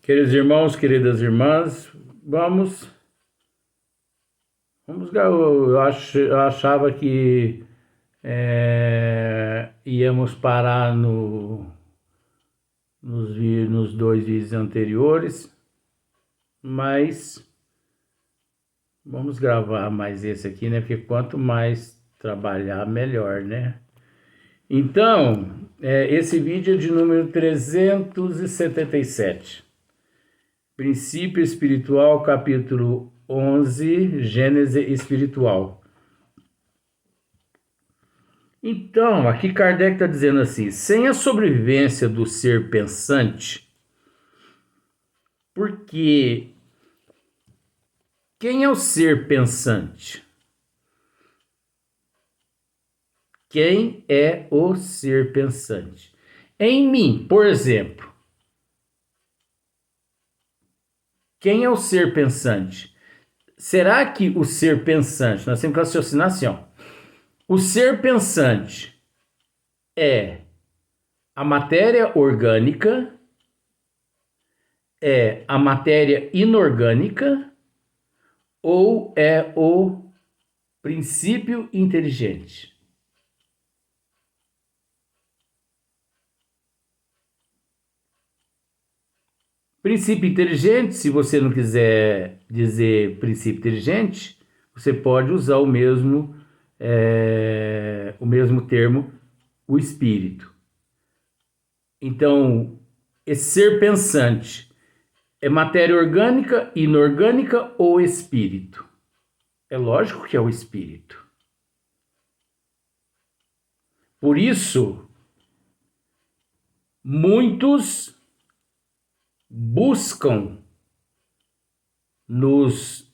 Queridos irmãos, queridas irmãs, eu achava que íamos parar nos dois vídeos anteriores, mas vamos gravar mais esse aqui, né? Porque quanto mais trabalhar, melhor, né? Então, esse vídeo é de número 377. Princípio espiritual, capítulo 11, Gênese espiritual. Então, aqui Kardec está dizendo assim: sem a sobrevivência do ser pensante, porque quem é o ser pensante? Quem é o ser pensante? Em mim, por exemplo, quem é o ser pensante? Será que o ser pensante, nós temos que raciocinar assim, ó, o ser pensante é a matéria orgânica, é a matéria inorgânica ou é o princípio inteligente? Princípio inteligente, se você não quiser dizer princípio inteligente, você pode usar o mesmo termo, o espírito. Então, esse ser pensante é matéria orgânica, inorgânica ou espírito? É lógico que é o espírito. Por isso, muitos buscam nas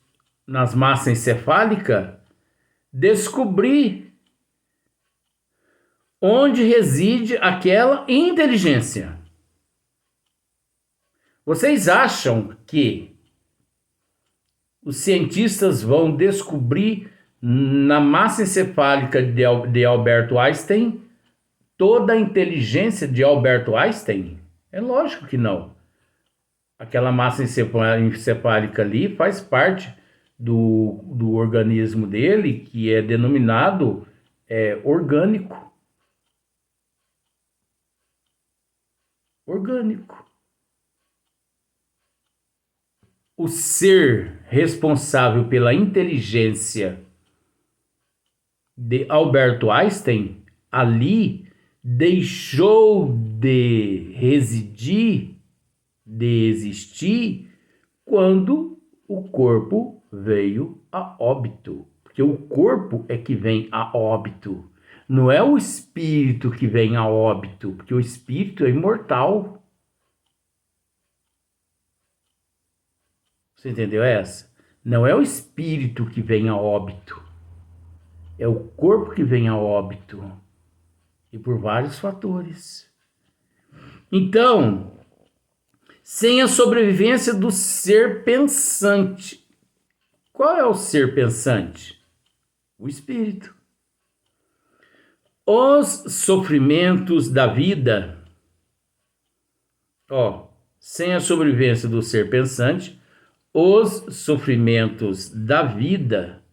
massas encefálicas descobrir onde reside aquela inteligência. Vocês acham que os cientistas vão descobrir na massa encefálica de Albert Einstein toda a inteligência de Albert Einstein? É lógico que não. Aquela massa encefálica ali faz parte do organismo dele, que é denominado orgânico. Orgânico. O ser responsável pela inteligência de Albert Einstein ali deixou de residir, de existir, quando o corpo veio a óbito. Porque o corpo é que vem a óbito. Não é o espírito que vem a óbito, porque o espírito é imortal. Você entendeu essa? Não é o espírito que vem a óbito. É o corpo que vem a óbito. E por vários fatores. Então, sem a sobrevivência do ser pensante. Qual é o ser pensante? O espírito. Os sofrimentos da vida, sem a sobrevivência do ser pensante, os sofrimentos da vida,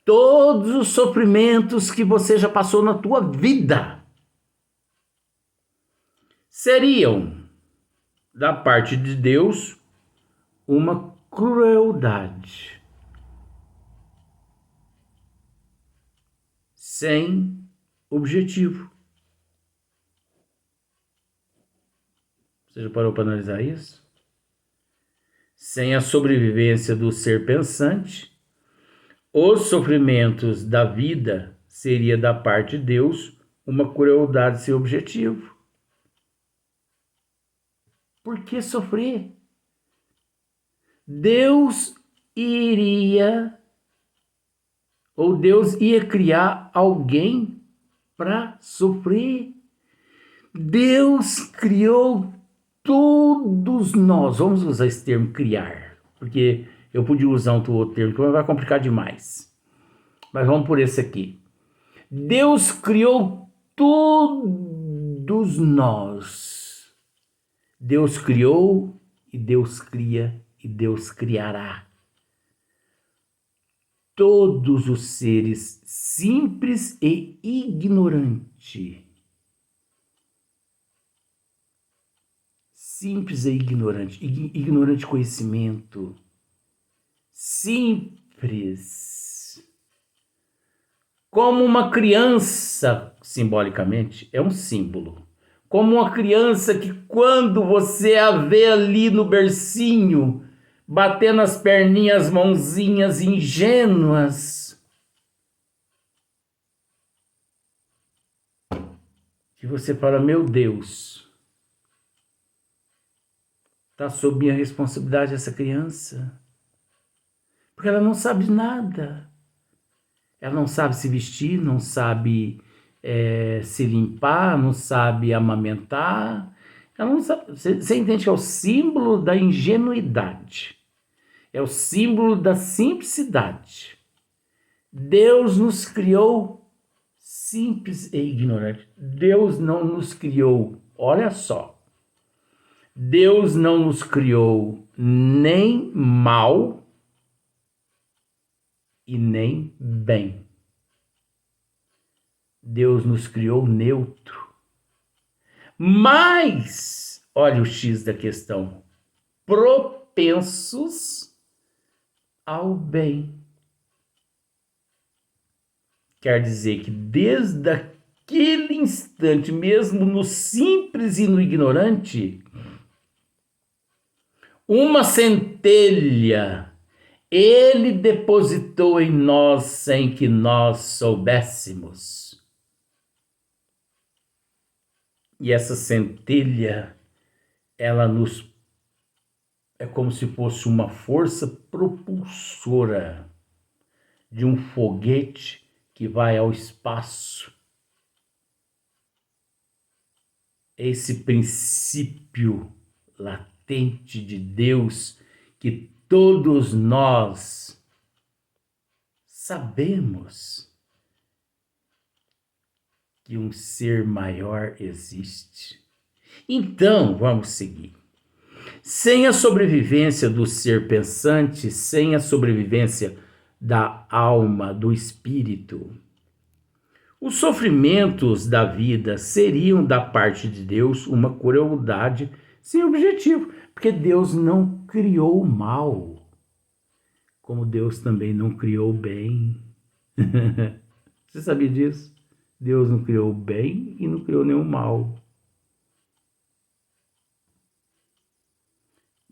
todos os sofrimentos que você já passou na tua vida, seriam, da parte de Deus, uma crueldade. Sem objetivo. Você já parou para analisar isso? Sem a sobrevivência do ser pensante, os sofrimentos da vida seria da parte de Deus uma crueldade sem objetivo. Por que sofrer? Deus ia criar alguém para sofrer. Deus criou todos nós. Vamos usar esse termo criar, porque eu podia usar um outro termo, mas vai complicar demais. Mas vamos por esse aqui. Deus criou todos nós Deus criou e Deus cria e Deus criará. Todos os seres simples e ignorante. Simples e ignorante. Ignorante de conhecimento. Simples. Como uma criança, simbolicamente, é um símbolo. Como uma criança que quando você a vê ali no bercinho, batendo as perninhas, mãozinhas ingênuas, que você fala, meu Deus, está sob minha responsabilidade essa criança, porque ela não sabe nada, ela não sabe se vestir, não sabe se limpar, não sabe amamentar, ela não sabe, você entende que é o símbolo da ingenuidade. É o símbolo da simplicidade. Deus nos criou simples e ignorante. Deus não nos criou, olha só. Deus não nos criou nem mal e nem bem. Deus nos criou neutro. Mas, olha o X da questão, propensos ao bem. Quer dizer que desde aquele instante, mesmo no simples e no ignorante, uma centelha ele depositou em nós sem que nós soubéssemos. E essa centelha, ela nos é como se fosse uma força propulsora de um foguete que vai ao espaço. Esse princípio latente de Deus que todos nós sabemos que um ser maior existe. Então, vamos seguir. Sem a sobrevivência do ser pensante, sem a sobrevivência da alma, do espírito, os sofrimentos da vida seriam da parte de Deus uma crueldade sem objetivo, porque Deus não criou o mal, como Deus também não criou o bem. Você sabia disso? Deus não criou o bem e não criou nenhum mal.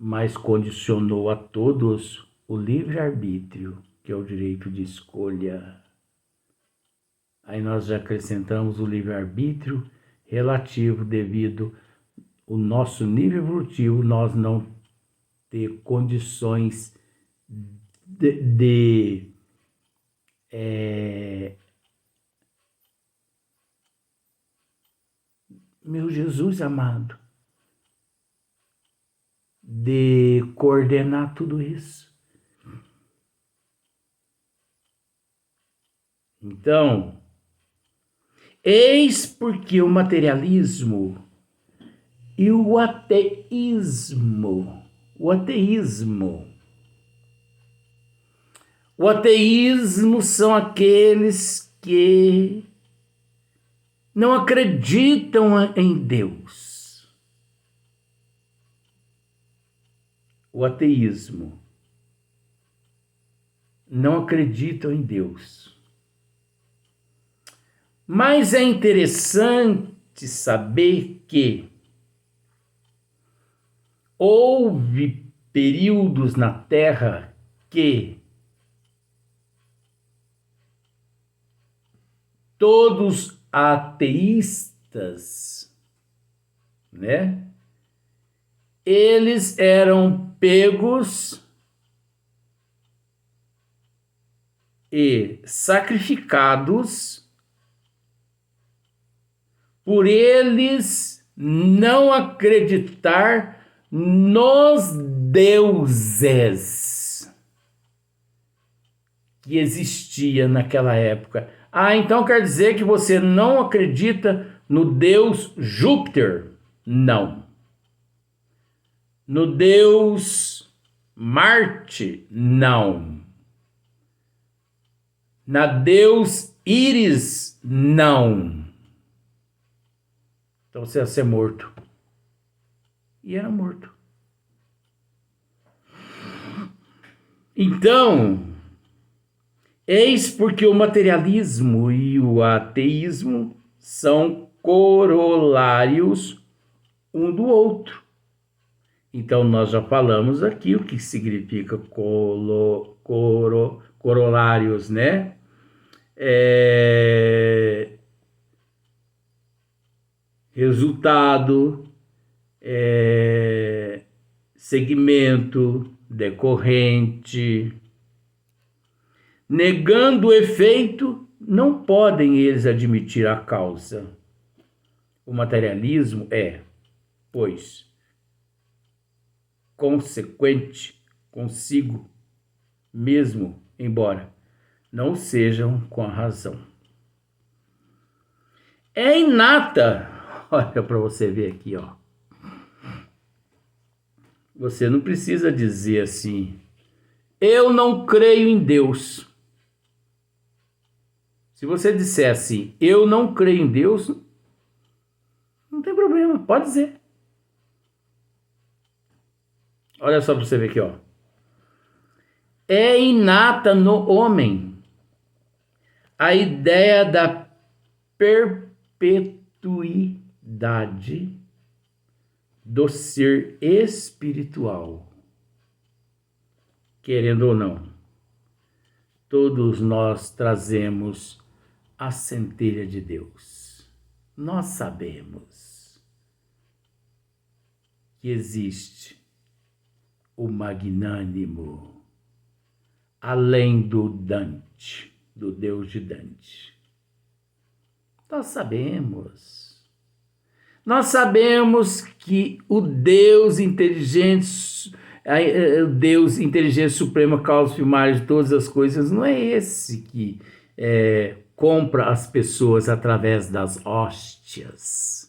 Mas condicionou a todos o livre-arbítrio, que é o direito de escolha. Aí nós já acrescentamos o livre-arbítrio relativo devido ao nosso nível evolutivo, nós não ter condições meu Jesus amado, de coordenar tudo isso. Então, eis porque o materialismo e o ateísmo são aqueles que não acreditam em Deus. O ateísmo não acreditam em Deus. Mas é interessante saber que houve períodos na Terra que todos ateístas, né? Eles eram pegos e sacrificados por eles não acreditar nos deuses que existia naquela época. Ah, então quer dizer que você não acredita no deus Júpiter? Não. No deus Marte, não. Na deus Íris, não. Então você ia ser morto. E era morto. Então, eis porque o materialismo e o ateísmo são corolários um do outro. Então, nós já falamos aqui o que significa corolários, né? Resultado, segmento, decorrente. Negando o efeito, não podem eles admitir a causa. O materialismo é, pois, consequente consigo mesmo, embora não sejam com a razão. É inata, olha para você ver aqui, ó. Você não precisa dizer assim, eu não creio em Deus. Se você disser assim, eu não creio em Deus, não tem problema, pode dizer. Olha só para você ver aqui, ó. É inata no homem a ideia da perpetuidade do ser espiritual. Querendo ou não, todos nós trazemos a centelha de Deus. Nós sabemos que existe o magnânimo, além do Dante, do Deus de Dante. Nós sabemos. Nós sabemos que o Deus inteligente, o Deus inteligente suprema, causa primária de todas as coisas, não é esse que compra as pessoas através das hóstias.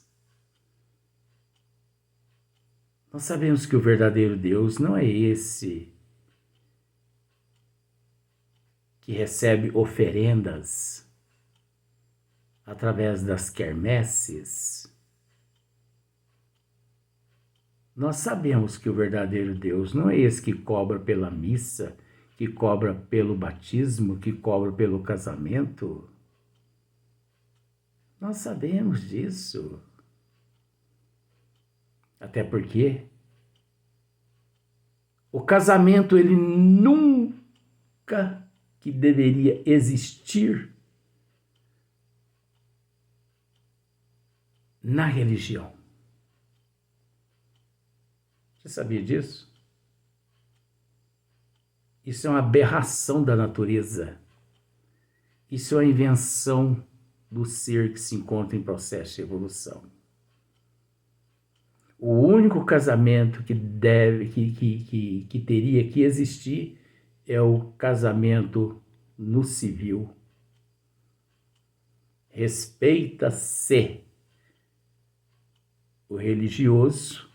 Nós sabemos que o verdadeiro Deus não é esse que recebe oferendas através das quermesses. Nós sabemos que o verdadeiro Deus não é esse que cobra pela missa, que cobra pelo batismo, que cobra pelo casamento. Nós sabemos disso. Até porque o casamento, ele nunca que deveria existir na religião. Você sabia disso? Isso é uma aberração da natureza. Isso é uma invenção do ser que se encontra em processo de evolução. O único casamento que teria que existir é o casamento no civil. Respeita-se o religioso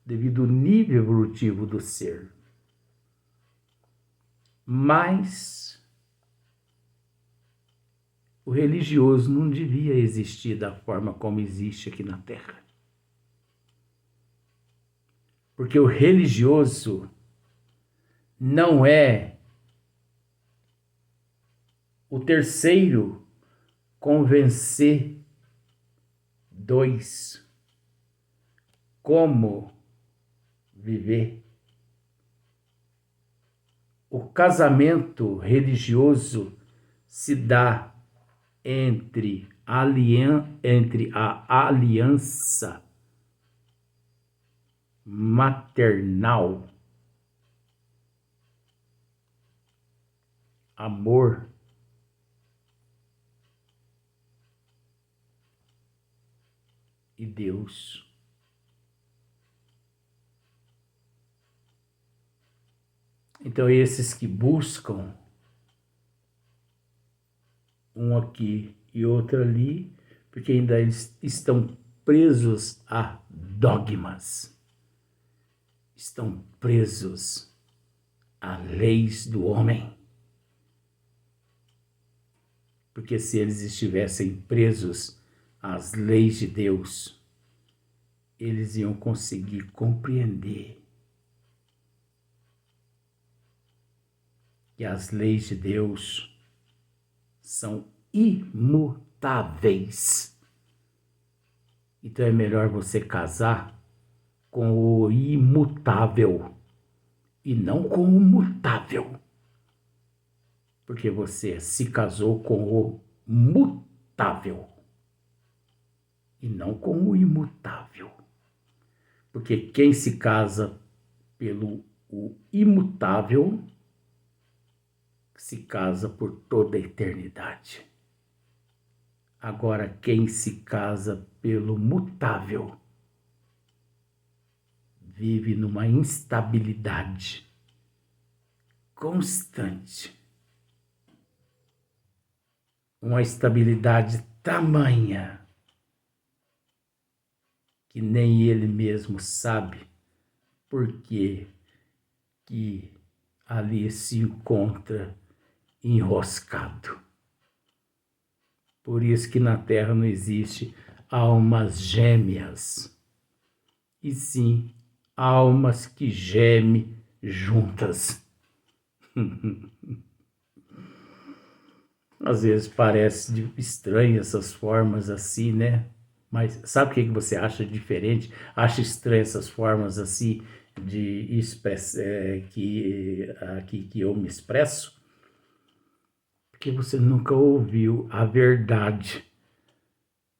devido ao nível evolutivo do ser. Mas o religioso não devia existir da forma como existe aqui na Terra. Porque o religioso não é o terceiro convencer dois como viver. O casamento religioso se dá entre a aliança maternal, amor, e Deus. Então, esses que buscam um aqui e outro ali, porque ainda eles estão presos a dogmas, estão presos a leis do homem. Porque se eles estivessem presos às leis de Deus, eles iam conseguir compreender que as leis de Deus são imutáveis. Então é melhor você casar com o imutável e não com o mutável. Porque você se casou com o mutável e não com o imutável. Porque quem se casa pelo o imutável se casa por toda a eternidade. Agora, quem se casa pelo mutável vive numa instabilidade constante. Uma estabilidade tamanha que nem ele mesmo sabe por que ali se encontra enroscado. Por isso que na Terra não existe almas gêmeas, e sim almas que gemem juntas. Às vezes parece estranho essas formas assim, né? Mas sabe o que você acha diferente? Acha estranho essas formas assim de que eu me expresso? Porque você nunca ouviu a verdade.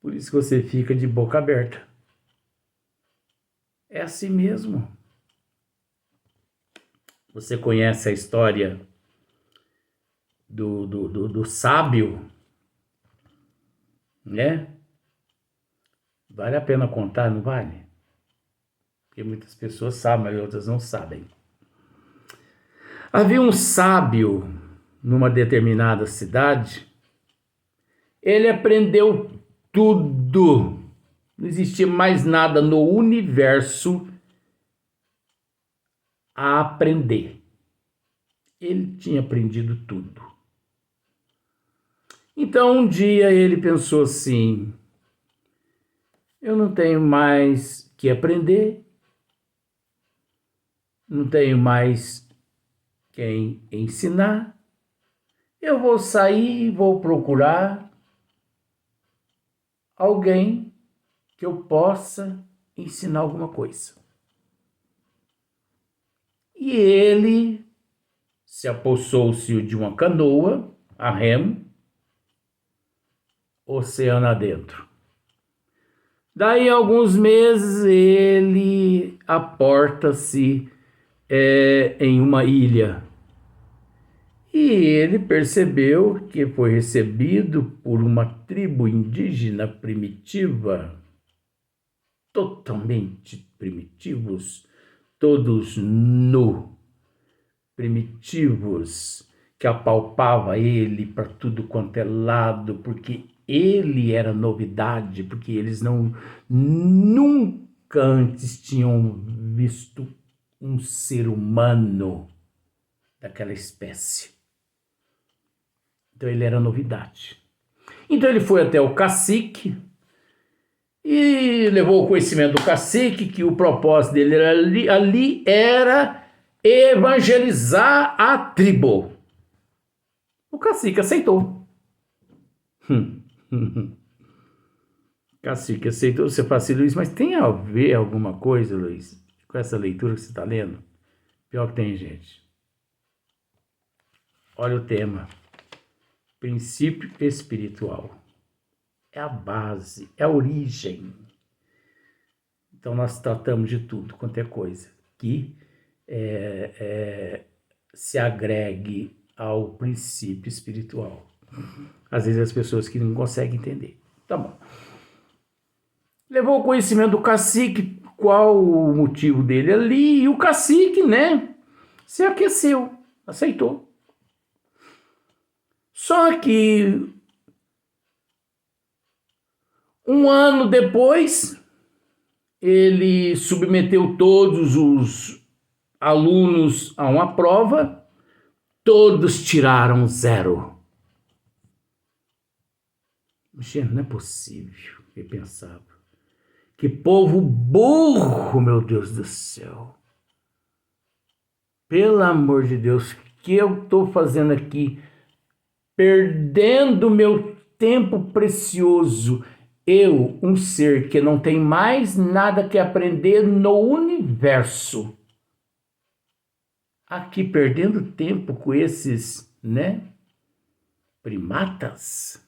Por isso que você fica de boca aberta. É assim mesmo. Você conhece a história do sábio, né? Vale a pena contar, não vale? Porque muitas pessoas sabem, mas outras não sabem. Havia um sábio numa determinada cidade. Ele aprendeu tudo. Não existia mais nada no universo a aprender. Ele tinha aprendido tudo. Então um dia ele pensou assim: eu não tenho mais que aprender, não tenho mais quem ensinar, eu vou sair e vou procurar alguém que eu possa ensinar alguma coisa. E ele se apossou-se de uma canoa a remo, oceano adentro. Daí alguns meses ele aporta-se em uma ilha. E ele percebeu que foi recebido por uma tribo indígena primitiva, totalmente primitivos, todos primitivos, que apalpava ele para tudo quanto é lado, porque ele era novidade, porque eles nunca antes tinham visto um ser humano daquela espécie. Então ele era novidade. Então ele foi até o cacique e levou o conhecimento do cacique que o propósito dele ali era evangelizar a tribo. O cacique aceitou. Cacique aceitou. Você fala assim, Luiz, mas tem a ver alguma coisa, Luiz, com essa leitura que você está lendo? Pior que tem, gente. Olha o tema. Princípio espiritual. É a base, é a origem. Então nós tratamos de tudo quanto é coisa que se agregue ao princípio espiritual. Às vezes as pessoas que não conseguem entender. Tá bom. Levou o conhecimento do cacique, qual o motivo dele ali, e o cacique, né, se aqueceu, aceitou. Só que um ano depois, ele submeteu todos alunos a uma prova, todos tiraram 0. Gente, não é possível, eu pensava. Que povo burro, meu Deus do céu. Pelo amor de Deus, o que eu estou fazendo aqui? Perdendo meu tempo precioso. Eu, um ser que não tem mais nada que aprender no universo. Aqui perdendo tempo com esses, primatas.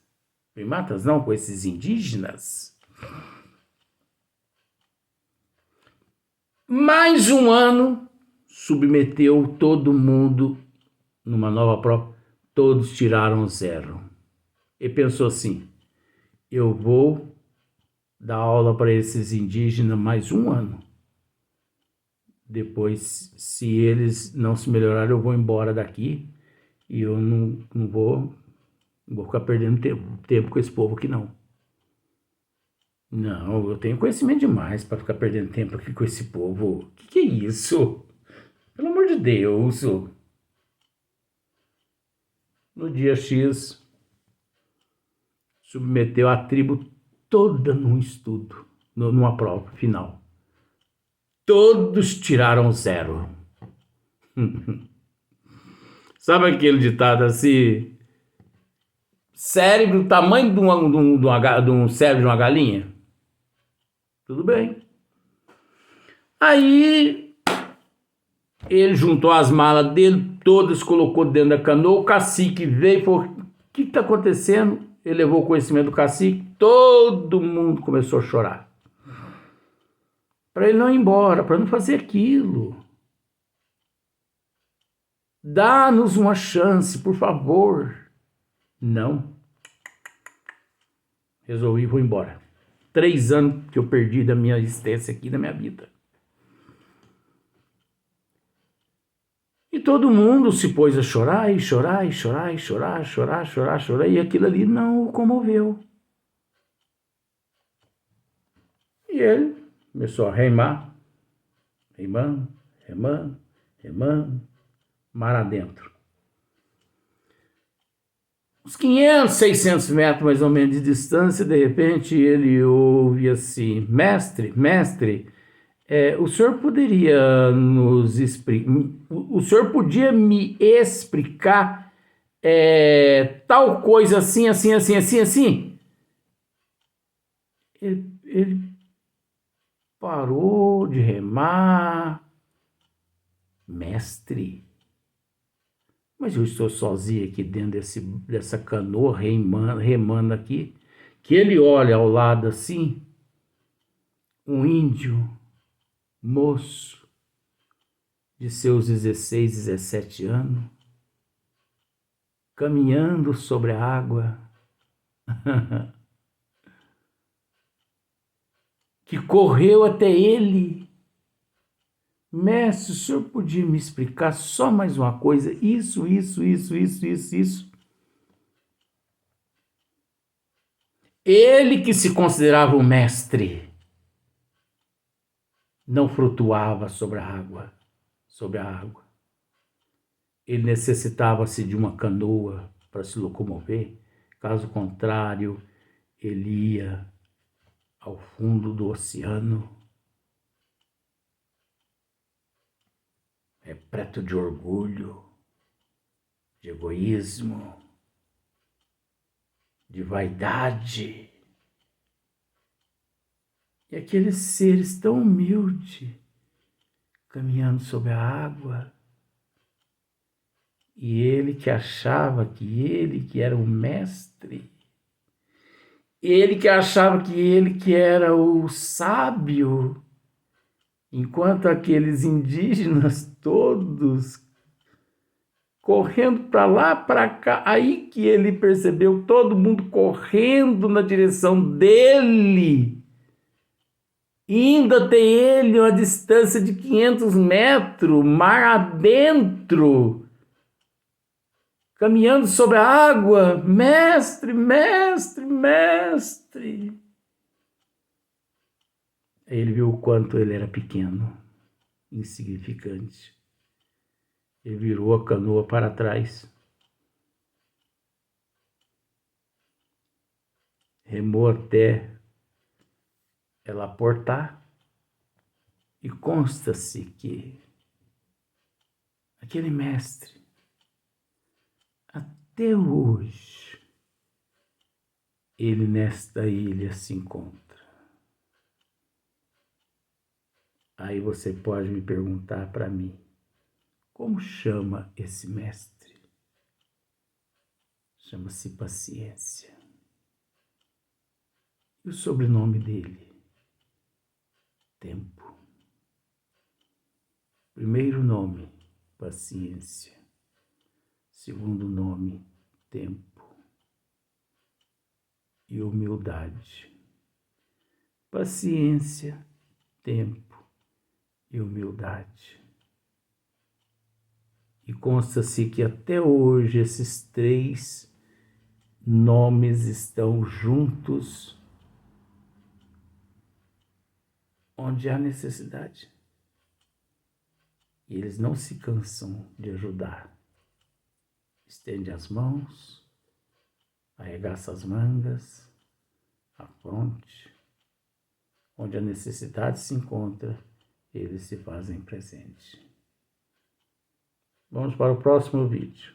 Primatas não, com esses indígenas. Mais um ano submeteu todo mundo numa nova prova. Todos tiraram 0. E pensou assim, eu vou dar aula para esses indígenas mais um ano. Depois, se eles não se melhorarem, eu vou embora daqui e eu não vou ficar perdendo tempo com esse povo aqui, não. Não, eu tenho conhecimento demais para ficar perdendo tempo aqui com esse povo. O que é isso? Pelo amor de Deus. No dia X, submeteu a tribo toda num estudo, numa prova final. Todos tiraram 0. Sabe aquele ditado assim? Cérebro, tamanho de um cérebro de uma galinha? Tudo bem. Aí ele juntou as malas dele todas, colocou dentro da canoa. O cacique veio e falou: o que está acontecendo? Ele levou o conhecimento do cacique. Todo mundo começou a chorar. Para ele não ir embora, para não fazer aquilo. Dá-nos uma chance, por favor. Não. Resolvi e vou embora. 3 anos que eu perdi da minha existência aqui, da minha vida. E todo mundo se pôs a chorar, e chorar, e chorar, e chorar, chorar, chorar, chorar, e aquilo ali não o comoveu. E ele começou a remar, remando, remando, remando, mar adentro. Uns 500, 600 metros mais ou menos de distância, de repente ele ouve assim: mestre, mestre, o senhor poderia nos explicar, o senhor podia me explicar tal coisa assim, assim, assim, assim, assim? Ele parou de remar. Mestre, mas eu estou sozinho aqui dentro dessa canoa, remando aqui, que ele olha ao lado assim, um índio, moço, de seus 16, 17 anos, caminhando sobre a água, que correu até ele. Mestre, o senhor podia me explicar só mais uma coisa? Isso. Ele que se considerava o mestre, não flutuava sobre a água. Ele necessitava-se de uma canoa para se locomover. Caso contrário, ele ia ao fundo do oceano, repleto de orgulho, de egoísmo, de vaidade. E aqueles seres tão humildes, caminhando sobre a água, e ele que achava que ele que era o mestre, ele que achava que ele que era o sábio, enquanto aqueles indígenas todos correndo para lá, para cá, aí que ele percebeu todo mundo correndo na direção dele, indo até ele a distância de 500 metros, mar adentro, caminhando sobre a água. Mestre, mestre, mestre. Aí ele viu o quanto ele era pequeno, insignificante. Ele virou a canoa para trás, remou até ela aportar, e consta-se que aquele mestre, até hoje, ele nesta ilha se encontra. Aí você pode me perguntar para mim, como chama esse mestre? Chama-se Paciência. E o sobrenome dele? Tempo. Primeiro nome, Paciência. Segundo nome, Tempo. E humildade. Paciência, tempo e humildade. E consta-se que até hoje esses três nomes estão juntos onde há necessidade. E eles não se cansam de ajudar. Estende as mãos, arregaça as mangas, a fronte. Onde a necessidade se encontra, eles se fazem presente. Vamos para o próximo vídeo.